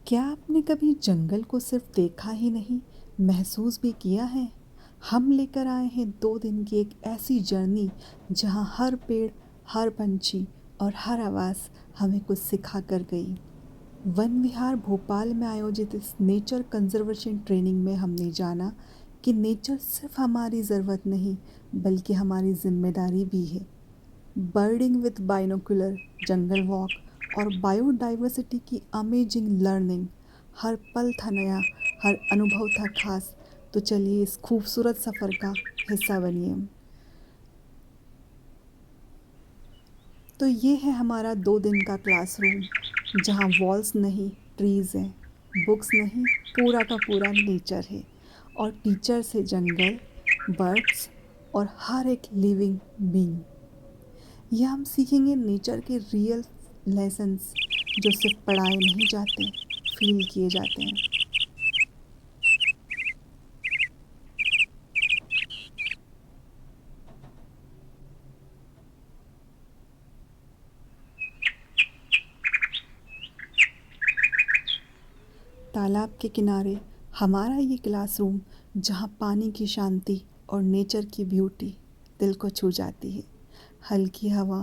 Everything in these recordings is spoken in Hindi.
क्या आपने कभी जंगल को सिर्फ देखा ही नहीं, महसूस भी किया है? हम लेकर आए हैं 2 दिन की एक ऐसी जर्नी जहां हर पेड़, हर पंछी और हर आवाज़ हमें कुछ सिखा कर गई। वन विहार भोपाल में आयोजित इस नेचर कंजर्वेशन ट्रेनिंग में हमने जाना कि नेचर सिर्फ हमारी ज़रूरत नहीं, बल्कि हमारी जिम्मेदारी भी है। बर्डिंग विद बाइनोकुलर, जंगल वॉक और बायोडाइवर्सिटी की अमेजिंग लर्निंग। हर पल था नया, हर अनुभव था खास। तो चलिए इस खूबसूरत सफ़र का हिस्सा बनिए। तो ये है हमारा 2 दिन का क्लासरूम, जहाँ वॉल्स नहीं, ट्रीज़ हैं, बुक्स नहीं, पूरा का पूरा नेचर है। और टीचर्स है जंगल, बर्ड्स और हर एक लिविंग बीइंग। यह हम सीखेंगे नेचर के रियल लेसन्स, जो सिर्फ पढ़ाए नहीं जाते, फील किए जाते हैं। तालाब के किनारे हमारा ये क्लासरूम, जहाँ पानी की शांति और नेचर की ब्यूटी दिल को छू जाती है। हल्की हवा,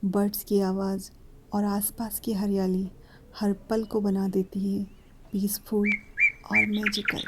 बर्ड्स की आवाज़ और आसपास की हरियाली हर पल को बना देती है पीसफुल और मैजिकल।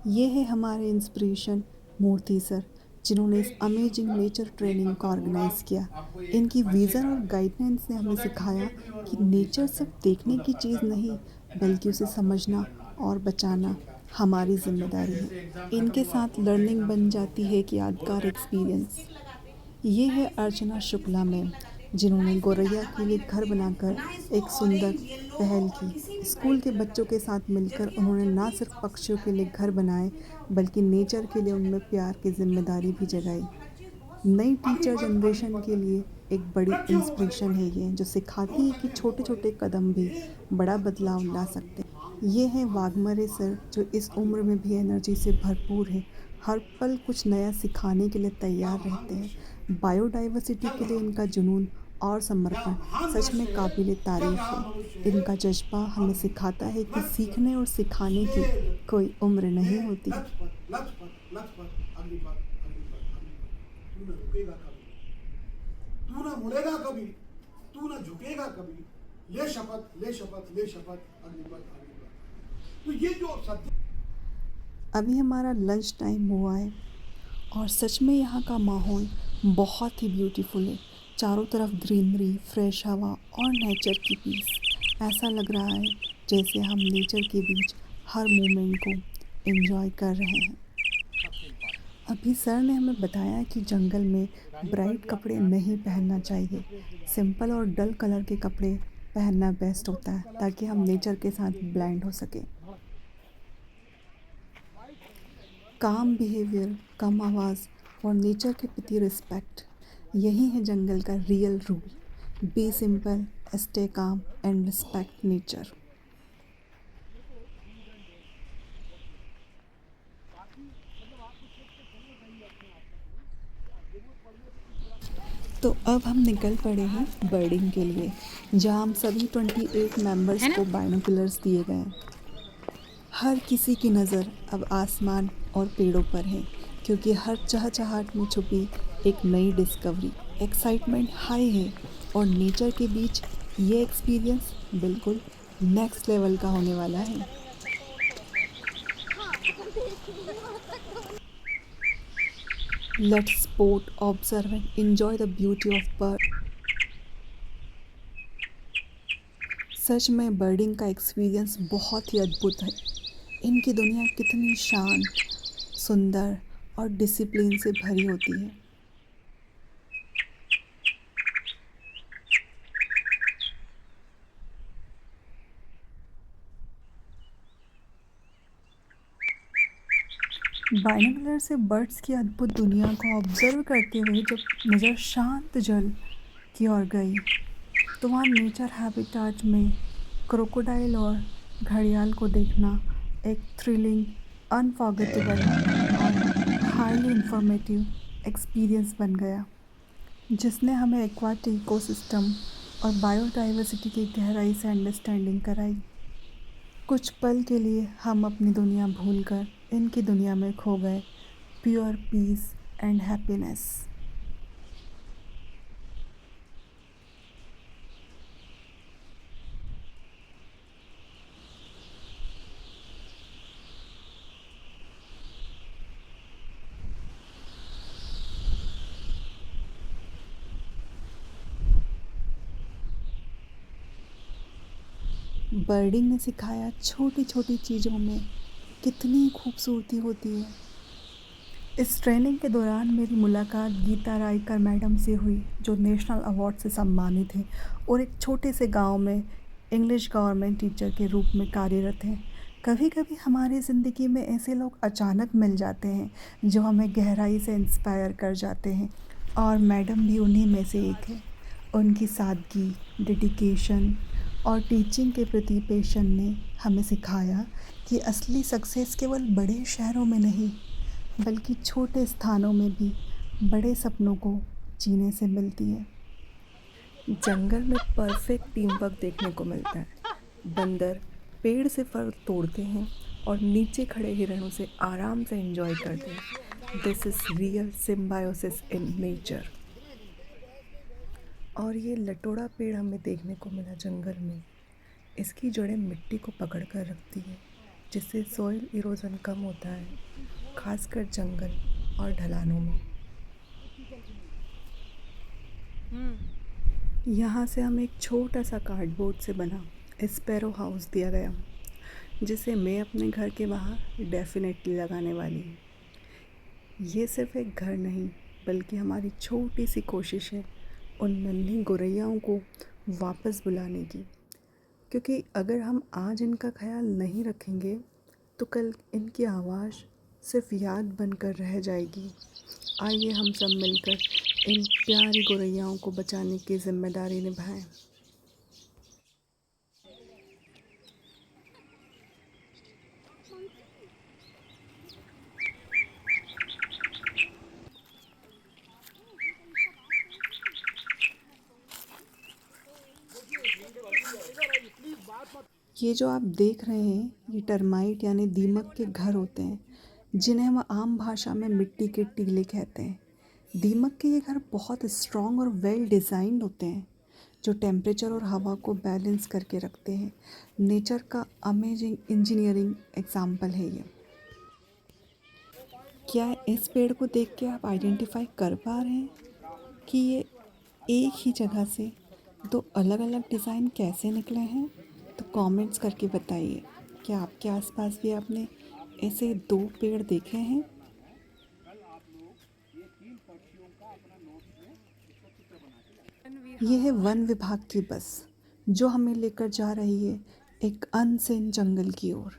ये है हमारे इंस्पिरेशन मूर्ति सर, जिन्होंने इस अमेजिंग नेचर ट्रेनिंग को ऑर्गेनाइज़ किया। इनकी विज़न और गाइडेंस ने हमें सिखाया कि नेचर सिर्फ देखने की चीज़ नहीं, बल्कि उसे समझना और बचाना हमारी जिम्मेदारी है। इनके साथ लर्निंग बन जाती है कि यादगार एक्सपीरियंस। ये है अर्चना शुक्ला मैम, जिन्होंने गौरैया के लिए घर बनाकर एक सुंदर पहल की। स्कूल के बच्चों के साथ मिलकर उन्होंने ना सिर्फ पक्षियों के लिए घर बनाए, बल्कि नेचर के लिए उनमें प्यार की जिम्मेदारी भी जगाई। नई टीचर जनरेशन के लिए एक बड़ी इंस्पिरेशन है ये, जो सिखाती है कि छोटे छोटे कदम भी बड़ा बदलाव ला सकते हैं। ये है वाघमरे सर, जो इस उम्र में भी एनर्जी से भरपूर है। हर पल कुछ नया सिखाने के लिए तैयार रहते हैं। बायोडाइवर्सिटी के लिए इनका जुनून और समर्पण सच में काबिल तारीफ है। इनका जज्बा हमें सिखाता है कि सीखने और सिखाने की कोई उम्र नहीं होती। तू न रुकेगा कभी, तू न मुड़ेगा कभी, तू न झुकेगा कभी। ले शपथ, ले शपथ, ले शपथ, अग्निपथ, अग्निपथ। तो ये जो सत्य। अभी हमारा लंच टाइम हुआ है और सच में यहाँ का माहौल बहुत ही ब्यूटीफुल है। चारों तरफ ग्रीनरी, फ्रेश हवा और नेचर की पीस। ऐसा लग रहा है जैसे हम नेचर के बीच हर मोमेंट को एंजॉय कर रहे हैं। अभी सर ने हमें बताया कि जंगल में ब्राइट कपड़े नहीं पहनना चाहिए। सिंपल और डल कलर के कपड़े पहनना बेस्ट होता है, ताकि हम नेचर के साथ ब्लेंड हो सके। काम बिहेवियर, कम आवाज़ और नेचर के प्रति रिस्पेक्ट, यही है जंगल का real rule. Be simple, stay calm and respect nature. तो अब हम निकल पड़े हैं बर्डिंग के लिए, जहाँ हम सभी 28 मेंबर्स को बाइनोकुलर्स दिए गए हैं। हर किसी की नज़र अब आसमान और पेड़ों पर है, क्योंकि हर चहचहाट में छुपी एक नई डिस्कवरी। एक्साइटमेंट हाई है और नेचर के बीच ये एक्सपीरियंस बिल्कुल नेक्स्ट लेवल का होने वाला है। Let's sport, observe and enjoy the beauty of bird. सच में बर्डिंग का एक्सपीरियंस बहुत ही अद्भुत है। इनकी दुनिया कितनी शांत, सुंदर और डिसिप्लिन से भरी होती है। बाइनोकुलर से बर्ड्स की अद्भुत दुनिया को ऑब्जर्व करते हुए जब नज़र शांत जल की ओर गई, तो वहाँ नेचर हैबिटाट में क्रोकोडाइल और घड़ियाल को देखना एक थ्रिलिंग, अनफॉरगेटेबल और हाईली इंफॉर्मेटिव एक्सपीरियंस बन गया, जिसने हमें एक्वाटिक इकोसिस्टम और बायोडाइवर्सिटी की गहराई से अंडरस्टैंडिंग कराई। कुछ पल के लिए हम अपनी दुनिया भूलकर इनकी दुनिया में खो गए। Pure peace and happiness. Birding ने सिखाया छोटी छोटी चीज़ों में कितनी खूबसूरती होती है। इस ट्रेनिंग के दौरान मेरी मुलाकात गीता रायकर मैडम से हुई, जो नेशनल अवार्ड से सम्मानित हैं और एक छोटे से गांव में इंग्लिश गवर्नमेंट टीचर के रूप में कार्यरत हैं। कभी कभी हमारी ज़िंदगी में ऐसे लोग अचानक मिल जाते हैं जो हमें गहराई से इंस्पायर कर जाते हैं, और मैडम भी उन्हीं में से एक है। उनकी सादगी, डेडिकेशन और टीचिंग के प्रति पैशन ने हमें सिखाया कि असली सक्सेस केवल बड़े शहरों में नहीं, बल्कि छोटे स्थानों में भी बड़े सपनों को जीने से मिलती है। जंगल में परफेक्ट टीम वर्क देखने को मिलता है। बंदर पेड़ से फल तोड़ते हैं और नीचे खड़े हिरणों से आराम से एंजॉय करते हैं। This is real symbiosis in nature. और ये लटोड़ा पेड़ हमें देखने को मिला जंगल में। इसकी जड़ें मिट्टी को पकड़ कर रखती है, जिससे सॉइल इरोजन कम होता है, खासकर जंगल और ढलानों में। यहाँ से हमें एक छोटा सा कार्डबोर्ड से बना स्पैरो हाउस दिया गया, जिसे मैं अपने घर के बाहर डेफिनेटली लगाने वाली हूँ। ये सिर्फ एक घर नहीं, बल्कि हमारी छोटी सी कोशिश है उन नन्ही गोरैयाओं को वापस बुलाने की, क्योंकि अगर हम आज इनका ख्याल नहीं रखेंगे तो कल इनकी आवाज़ सिर्फ याद बनकर रह जाएगी। आइए हम सब मिलकर इन प्यारी गोरैयाओं को बचाने की जिम्मेदारी निभाएं। ये जो आप देख रहे हैं, ये टर्माइट यानी दीमक के घर होते हैं, जिन्हें हम आम भाषा में मिट्टी के टीले कहते हैं। दीमक के ये घर बहुत स्ट्रॉन्ग और वेल डिज़ाइंड होते हैं, जो टेम्परेचर और हवा को बैलेंस करके रखते हैं। नेचर का अमेजिंग इंजीनियरिंग एग्जाम्पल है ये। क्या इस पेड़ को देख के आप आइडेंटिफाई कर पा रहे हैं कि ये एक ही जगह से दो अलग अलग डिज़ाइन कैसे निकले हैं? तो कमेंट्स करके बताइए, क्या आपके आसपास भी आपने ऐसे दो पेड़ देखे हैं? ये है वन विभाग की बस, जो हमें लेकर जा रही है एक अनसीन जंगल की ओर,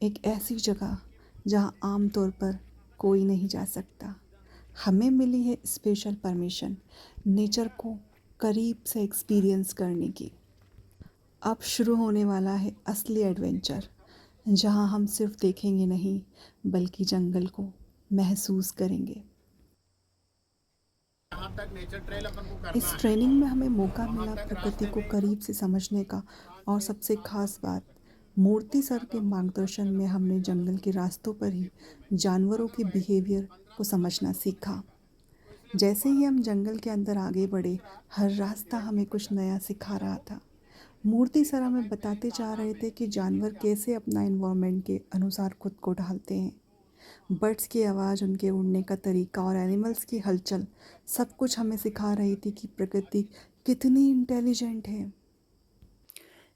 एक ऐसी जगह जहाँ आमतौर पर कोई नहीं जा सकता। हमें मिली है स्पेशल परमिशन नेचर को करीब से एक्सपीरियंस करने की। अब शुरू होने वाला है असली एडवेंचर, जहाँ हम सिर्फ देखेंगे नहीं, बल्कि जंगल को महसूस करेंगे। इस ट्रेनिंग में हमें मौका मिला प्रकृति को करीब से समझने का, और सबसे खास बात, मूर्ति सर के मार्गदर्शन में हमने जंगल के रास्तों पर ही जानवरों के बिहेवियर को समझना सीखा। जैसे ही हम जंगल के अंदर आगे बढ़े, हर रास्ता हमें कुछ नया सिखा रहा था। मूर्ति सर हमें बताते जा रहे थे कि जानवर कैसे अपना एनवायरनमेंट के अनुसार खुद को ढालते हैं। बर्ड्स की आवाज़, उनके उड़ने का तरीका और एनिमल्स की हलचल, सब कुछ हमें सिखा रही थी कि प्रकृति कितनी इंटेलिजेंट है।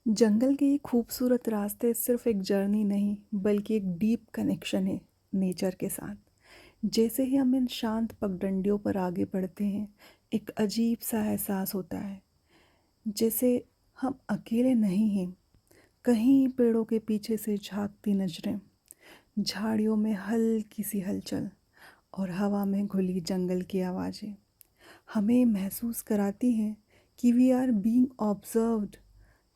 जंगल के ये खूबसूरत रास्ते सिर्फ एक जर्नी नहीं, बल्कि एक डीप कनेक्शन है नेचर के साथ। जैसे ही हम इन शांत पगडंडियों पर आगे बढ़ते हैं, एक अजीब सा एहसास होता है, जैसे हम अकेले नहीं हैं। कहीं पेड़ों के पीछे से झांकती नजरें, झाड़ियों में हल्की सी हलचल और हवा में घुली जंगल की आवाज़ें हमें महसूस कराती हैं कि वी आर बीइंग ऑब्जर्व्ड,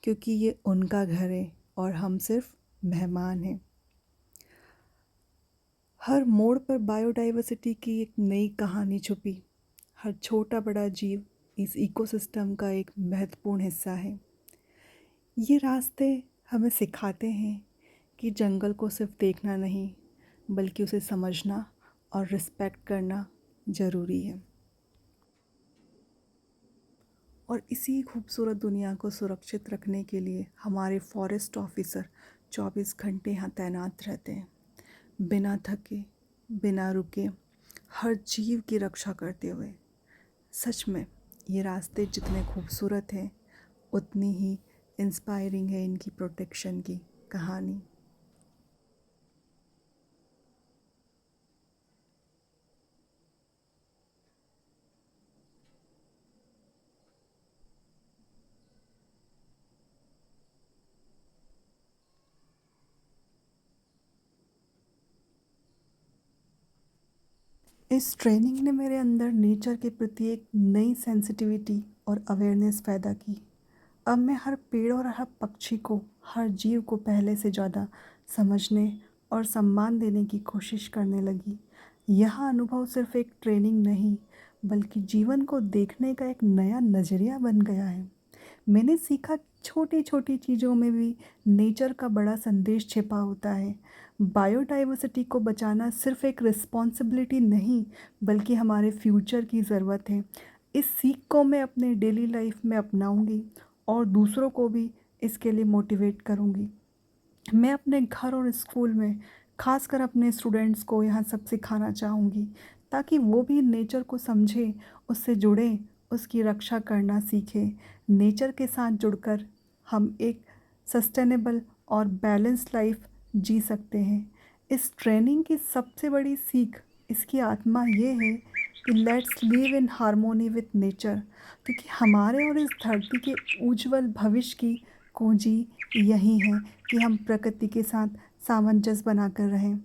क्योंकि ये उनका घर है और हम सिर्फ मेहमान हैं। हर मोड़ पर बायोडाइवर्सिटी की एक नई कहानी छुपी। हर छोटा बड़ा जीव इस इकोसिस्टम का एक महत्वपूर्ण हिस्सा है। ये रास्ते हमें सिखाते हैं कि जंगल को सिर्फ देखना नहीं, बल्कि उसे समझना और रिस्पेक्ट करना ज़रूरी है। और इसी खूबसूरत दुनिया को सुरक्षित रखने के लिए हमारे फॉरेस्ट ऑफिसर 24 घंटे यहाँ तैनात रहते हैं, बिना थके, बिना रुके, हर जीव की रक्षा करते हुए। सच में ये रास्ते जितने खूबसूरत हैं, उतनी ही इंस्पायरिंग है इनकी प्रोटेक्शन की कहानी। इस ट्रेनिंग ने मेरे अंदर नेचर के प्रति एक नई सेंसिटिविटी और अवेयरनेस पैदा की। अब मैं हर पेड़ और हर पक्षी को, हर जीव को पहले से ज़्यादा समझने और सम्मान देने की कोशिश करने लगी। यह अनुभव सिर्फ एक ट्रेनिंग नहीं, बल्कि जीवन को देखने का एक नया नज़रिया बन गया है। मैंने सीखा छोटी छोटी चीज़ों में भी नेचर का बड़ा संदेश छिपा होता है। बायोडाइवर्सिटी को बचाना सिर्फ एक रिस्पॉन्सिबिलिटी नहीं, बल्कि हमारे फ्यूचर की ज़रूरत है। इस सीख को मैं अपने डेली लाइफ में अपनाऊंगी और दूसरों को भी इसके लिए मोटिवेट करूंगी। मैं अपने घर और स्कूल में खासकर अपने स्टूडेंट्स को यहाँ सब सिखाना चाहूँगी, ताकि वो भी नेचर को समझें, उससे जुड़ें, उसकी रक्षा करना सीखें। नेचर के साथ जुड़कर हम एक सस्टेनेबल और बैलेंस्ड लाइफ जी सकते हैं। इस ट्रेनिंग की सबसे बड़ी सीख, इसकी आत्मा ये है कि let's live in harmony with nature, क्योंकि हमारे और इस धरती के उज्जवल भविष्य की कुंजी यही है कि हम प्रकृति के साथ सामंजस्य बनाकर रहें।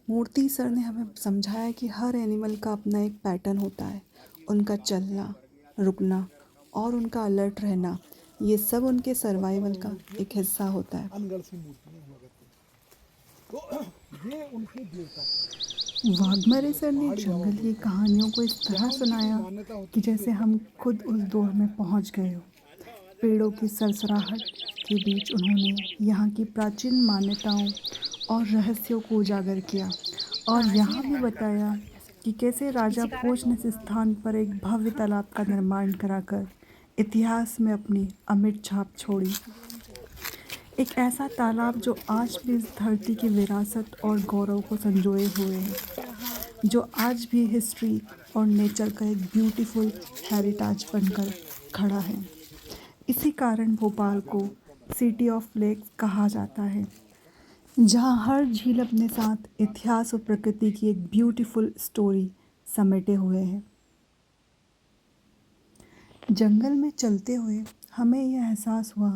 मूर्ति सर ने हमें समझाया कि हर एनिमल का अपना एक पैटर्न होता है। उनका चलना, रुकना और उनका अलर्ट रहना, ये सब उनके सर्वाइवल का एक हिस्सा होता है। अनगढ़ सी मूर्तियां हुआ करती हैं। तो ये उनके देवता वाघमरे सर ने जंगल की कहानियों को इस तरह सुनाया कि जैसे हम खुद उस दौर में पहुंच गए हो। पेड़ों की सरसराहट के बीच उन्होंने यहाँ की प्राचीन मान्यताओं और रहस्यों को उजागर किया, और यहाँ भी बताया कि कैसे राजा भोज ने इस स्थान पर एक भव्य तालाब का निर्माण कराकर इतिहास में अपनी अमिट छाप छोड़ी। एक ऐसा तालाब जो आज भी इस धरती की विरासत और गौरव को संजोए हुए है, जो आज भी हिस्ट्री और नेचर का एक ब्यूटीफुल हेरिटेज बनकर खड़ा है। इसी कारण भोपाल को सिटी ऑफ लेक्स कहा जाता है, जहाँ हर झील अपने साथ इतिहास और प्रकृति की एक ब्यूटीफुल स्टोरी समेटे हुए है। जंगल में चलते हुए हमें यह एहसास हुआ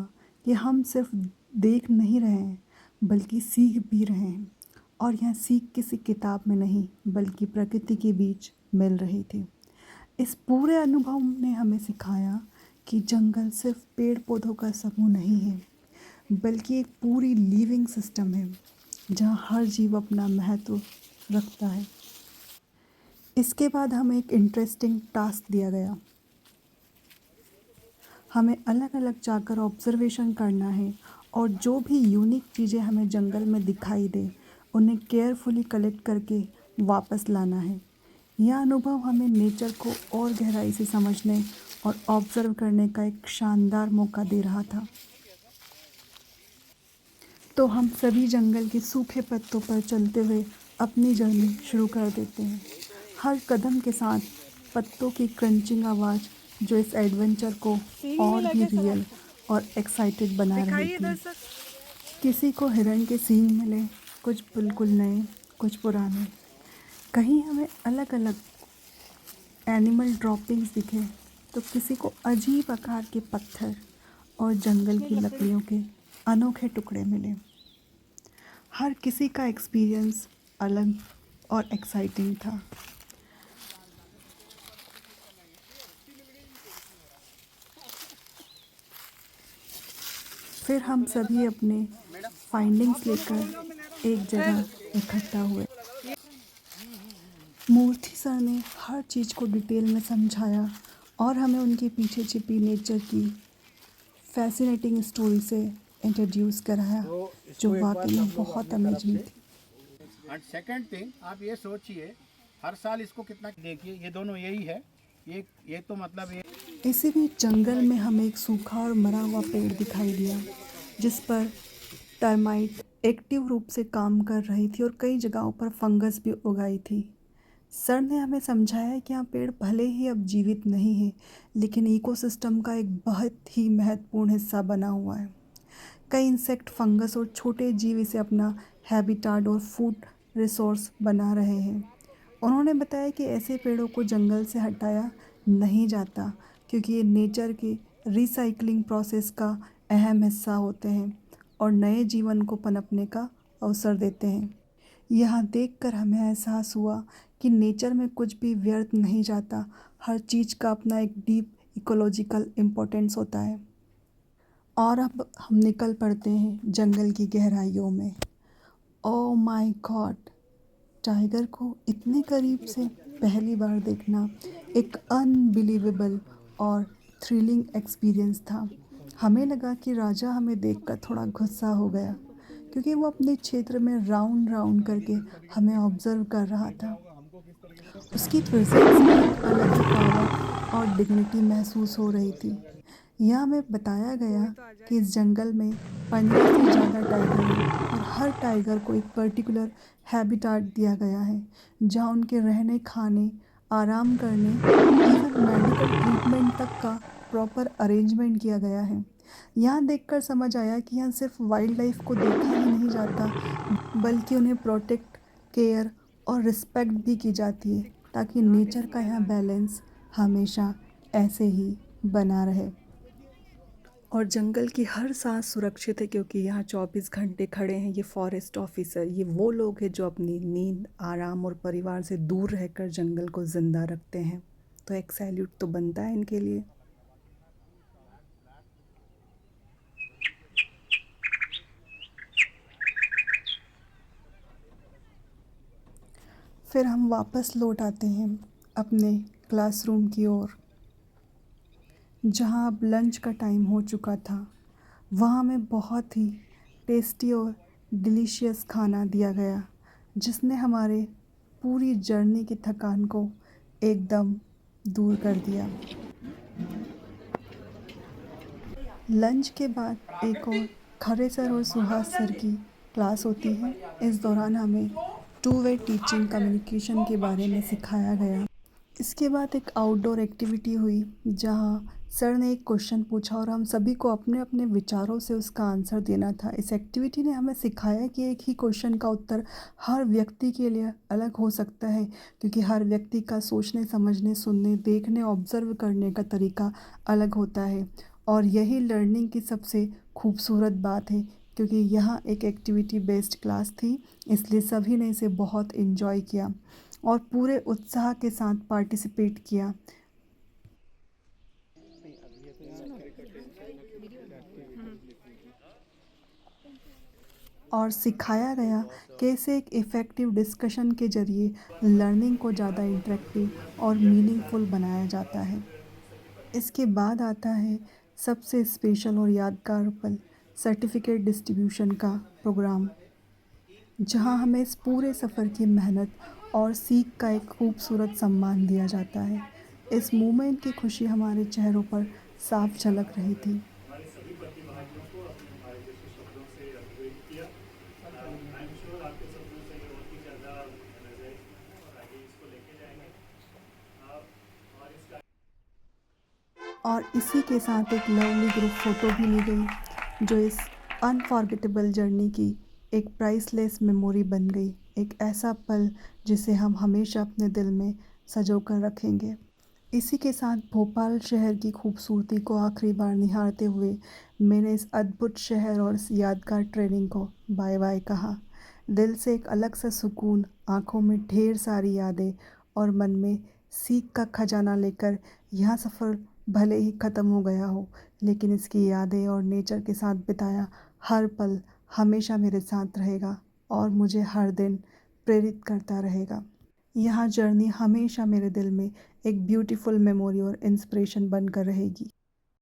कि हम सिर्फ देख नहीं रहे हैं, बल्कि सीख भी रहे हैं। और यह सीख किसी किताब में नहीं, बल्कि प्रकृति के बीच मिल रही थी। इस पूरे अनुभव ने हमें सिखाया कि जंगल सिर्फ पेड़ पौधों का समूह नहीं है, बल्कि एक पूरी लिविंग सिस्टम है, जहाँ हर जीव अपना महत्व रखता है। इसके बाद हमें एक इंटरेस्टिंग टास्क दिया गया। हमें अलग अलग जाकर ऑब्जर्वेशन करना है, और जो भी यूनिक चीज़ें हमें जंगल में दिखाई दे, उन्हें केयरफुली कलेक्ट करके वापस लाना है। यह अनुभव हमें नेचर को और गहराई से समझने और ऑब्जर्व करने का एक शानदार मौका दे रहा था। तो हम सभी जंगल के सूखे पत्तों पर चलते हुए अपनी जर्नी शुरू कर देते हैं। हर कदम के साथ पत्तों की क्रंचिंग आवाज़, जो इस एडवेंचर को और भी रियल और एक्साइटेड बना रही थी। किसी को हिरण के सींग मिले, कुछ बिल्कुल नए, कुछ पुराने। कहीं हमें अलग अलग एनिमल ड्रॉपिंग्स दिखे, तो किसी को अजीब आकार के पत्थर और जंगल की लकड़ियों के अनोखे टुकड़े मिले। हर किसी का एक्सपीरियंस अलग और एक्साइटिंग था। फिर हम सभी अपने फाइंडिंग्स लेकर एक जगह इकट्ठा हुए। मूर्ति सर ने हर चीज़ को डिटेल में समझाया और हमें उनके पीछे छिपी नेचर की फैसिनेटिंग स्टोरी से इंट्रोड्यूस कराया, जो वाकई में बहुत अमेजिंग थी। एंड सेकंड थिंग, आप ये सोचिए हर साल इसको कितना, देखिए ये दोनों यही है, ये तो मतलब ये इसी बीच जंगल में हमें एक सूखा और मरा हुआ पेड़ दिखाई दिया, जिस पर टर्माइट एक्टिव रूप से काम कर रही थी और कई जगहों पर फंगस भी उगाई थी। सर ने हमें समझाया कि यहाँ पेड़ भले ही अब जीवित नहीं है, लेकिन इकोसिस्टम का एक बहुत ही महत्वपूर्ण हिस्सा बना हुआ है। कई इंसेक्ट, फंगस और छोटे जीव इसे अपना हैबिटाट और फूड रिसोर्स बना रहे हैं। उन्होंने बताया कि ऐसे पेड़ों को जंगल से हटाया नहीं जाता, क्योंकि ये नेचर के रिसाइकलिंग प्रोसेस का अहम हिस्सा होते हैं और नए जीवन को पनपने का अवसर देते हैं। यहाँ देखकर हमें एहसास हुआ कि नेचर में कुछ भी व्यर्थ नहीं जाता, हर चीज़ का अपना एक डीप इकोलॉजिकल इम्पोर्टेंस होता है। और अब हम निकल पड़ते हैं जंगल की गहराइयों में। ओह माय गॉड, टाइगर को इतने करीब से पहली बार देखना एक अनबिलीवेबल और थ्रिलिंग एक्सपीरियंस था। हमें लगा कि राजा हमें देखकर थोड़ा गुस्सा हो गया, क्योंकि वो अपने क्षेत्र में राउंड राउंड करके हमें ऑब्जर्व कर रहा था। उसकी प्रेजेंस में एक अलग ही पावर और डिग्निटी महसूस हो रही थी। यह हमें बताया गया कि इस जंगल में 15 से ज़्यादा टाइगर हैं और हर टाइगर को एक पर्टिकुलर हैबिटाट दिया गया है, जहाँ उनके रहने, खाने, आराम करने, इवन मेडिकल ट्रीटमेंट तक का प्रॉपर अरेंजमेंट किया गया है। यहाँ देखकर समझ आया कि यहाँ सिर्फ वाइल्ड लाइफ को देखा ही नहीं जाता, बल्कि उन्हें प्रोटेक्ट, केयर और रिस्पेक्ट भी की जाती है, ताकि नेचर का यहाँ बैलेंस हमेशा ऐसे ही बना रहे। और जंगल की हर सांस सुरक्षित है, क्योंकि यहाँ 24 घंटे खड़े हैं ये फॉरेस्ट ऑफिसर। ये वो लोग हैं जो अपनी नींद, आराम और परिवार से दूर रहकर जंगल को ज़िंदा रखते हैं। तो एक सैल्यूट तो बनता है इनके लिए। फिर हम वापस लौट आते हैं अपने क्लासरूम की ओर, जहाँ अब लंच का टाइम हो चुका था। वहाँ हमें बहुत ही टेस्टी और डिलीशियस खाना दिया गया, जिसने हमारे पूरी जर्नी की थकान को एकदम दूर कर दिया। लंच के बाद एक और खरे सर और सुहास सर की क्लास होती है। इस दौरान हमें 2-वे टीचिंग कम्युनिकेशन के बारे में सिखाया गया। इसके बाद एक आउटडोर एक्टिविटी हुई, जहाँ सर ने एक क्वेश्चन पूछा और हम सभी को अपने अपने विचारों से उसका आंसर देना था। इस एक्टिविटी ने हमें सिखाया कि एक ही क्वेश्चन का उत्तर हर व्यक्ति के लिए अलग हो सकता है, क्योंकि हर व्यक्ति का सोचने, समझने, सुनने, देखने, ऑब्जर्व करने का तरीका अलग होता है। और यही लर्निंग की सबसे खूबसूरत बात है, क्योंकि यहाँ एक एक्टिविटी बेस्ड क्लास थी, इसलिए सभी ने इसे बहुत इन्जॉय किया और पूरे उत्साह के साथ पार्टिसिपेट किया। और सिखाया गया कैसे एक इफ़ेक्टिव डिस्कशन के ज़रिए लर्निंग को ज़्यादा इंटरेक्टिव और मीनिंगफुल बनाया जाता है। इसके बाद आता है सबसे स्पेशल और यादगार पल, सर्टिफिकेट डिस्ट्रीब्यूशन का प्रोग्राम, जहां हमें इस पूरे सफ़र की मेहनत और सीख का एक खूबसूरत सम्मान दिया जाता है। इस मोमेंट की खुशी हमारे चेहरों पर साफ झलक रही थी। हमारे सभी प्रतिभागियों को अपने भाई जैसे शब्दों से अभिव्यक्त किया। आई एम श्योर आपके शब्दों से ये और भी ज़्यादा एनर्जाइज और आगे इसको लेके जाएंगे और इसका और इसी के साथ एक लवली ग्रुप फ़ोटो भी ली गई, जो इस अनफॉरगेटेबल जर्नी की एक प्राइसलेस मेमोरी बन गई, एक ऐसा पल जिसे हम हमेशा अपने दिल में सँजो कर रखेंगे। इसी के साथ भोपाल शहर की खूबसूरती को आखिरी बार निहारते हुए मैंने इस अद्भुत शहर और इस यादगार ट्रेनिंग को बाय बाय कहा। दिल से एक अलग सा सुकून, आंखों में ढेर सारी यादें और मन में सीख का खजाना लेकर यह सफ़र भले ही ख़त्म हो गया हो, लेकिन इसकी यादें और नेचर के साथ बिताया हर पल हमेशा मेरे साथ रहेगा और मुझे हर दिन प्रेरित करता रहेगा। यह जर्नी हमेशा मेरे दिल में एक ब्यूटीफुल मेमोरी और इंस्पिरेशन बनकर रहेगी।